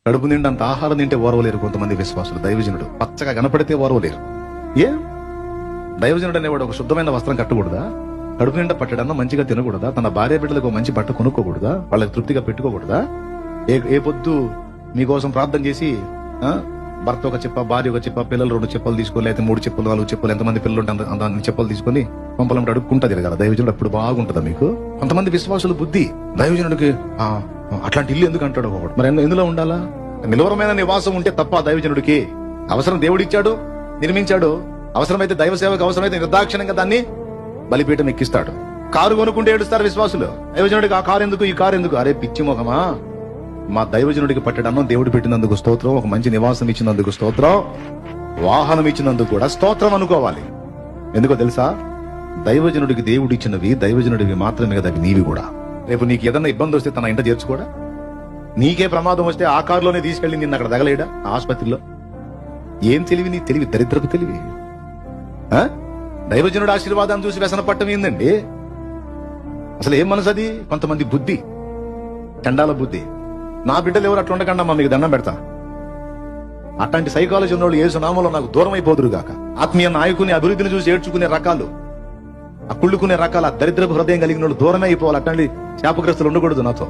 కడుపు నిండంత ఆహారం తింటే ఓర్వలేరు కొంతమంది విశ్వాసులు. దైవజనుడు పచ్చగా కనపడితే ఓర్వలేరు. ఏ దైవజనుడు అనేవాడు ఒక శుద్ధమైన వస్త్రం కట్టకూడదా? కడుపు నిండా పట్టడన్నా మంచిగా తినకూడదా? తన భార్య బిడ్డలకు మంచి బట్ట కొనుక్కోకూడదా? వాళ్ళకి తృప్తిగా పెట్టుకోకూడదా? ఏ పొద్దు మీకోసం ప్రార్థన చేసి భర్త ఒక చెప్ప, భార్య ఒక చెప్ప, పిల్లలు 2 చెప్పులు తీసుకొని, అయితే 3 చెప్పులు 4 చెప్పులు, ఎంతమంది పిల్లలు ఉంటే అంత చెప్పులు తీసుకొని పంపలంటే అడుక్కుంటా తిరగాల. దైవజనుడు అప్పుడు బాగుంటుందా మీకు? కొంతమంది విశ్వాసులు బుద్ధి, దైవజనుడికి అట్లాంటి ఇల్లు ఎందుకు అంటాడు ఒకడు. మరి ఎందులో ఉండాలా? నిలవరమైన నివాసం ఉంటే తప్ప దైవజనుడికి అవసరం. దేవుడిచ్చాడు, నిర్మించాడు. అవసరమైతే దైవ సేవకు అవసరమైతే నిర్దాక్షిణంగా దాన్ని బలిపీఠం ఎక్కిస్తాడు. కారు కొనుక్కుంటే ఏడుస్తారు విశ్వాసులు. దైవజనుడికి ఆ కారు ఎందుకు, ఈ కారు ఎందుకు? అరే పిచ్చి మొహమా, మా దైవజనుడికి పట్టడన్నం దేవుడు పెట్టినందుకు స్తోత్రం, ఒక మంచి నివాసం ఇచ్చినందుకు స్తోత్రం, వాహనం ఇచ్చినందుకు కూడా స్తోత్రం అనుకోవాలి. ఎందుకో తెలుసా? దైవజనుడికి దేవుడు ఇచ్చినవి దైవజనుడివి మాత్రమే కదా, అవి నీవి కూడా. రేపు నీకు ఏదన్నా ఇబ్బంది వస్తే తన ఇంట చేర్చుకోడా? నీకే ప్రమాదం వస్తే ఆ కారులోనే తీసుకెళ్లి నిన్ను అక్కడ తగలేడా ఆసుపత్రిలో? ఏం తెలివి నీ తెలివి, దరిద్రపు తెలివి. దైవజనుడు ఆశీర్వాదాన్ని చూసి వ్యసన పట్టం ఏందండి? అసలు ఏం మనసు అది? కొంతమంది బుద్ధి, చండాల బుద్ధి. నా బిడ్డలు ఎవరు అట్లా ఉండకండి అమ్మా, మీకు దండం పెడతా. అట్లాంటి సైకాలజీ ఉన్నోళ్ళు యేసు నామములో నాకు దూరం అయిపోదురు గాక. ఆత్మీయ నాయకుని అభివృద్ధిని చూసి ఏడ్చుకునే రకాలు, ఆ కుళ్ళుకునే రకాల దరిద్రపు హృదయం కలిగిన వాళ్ళు దూరమే అయిపోవాలి. అట్లాంటి శాపగ్రస్తులు ఉండకూడదు నాతో.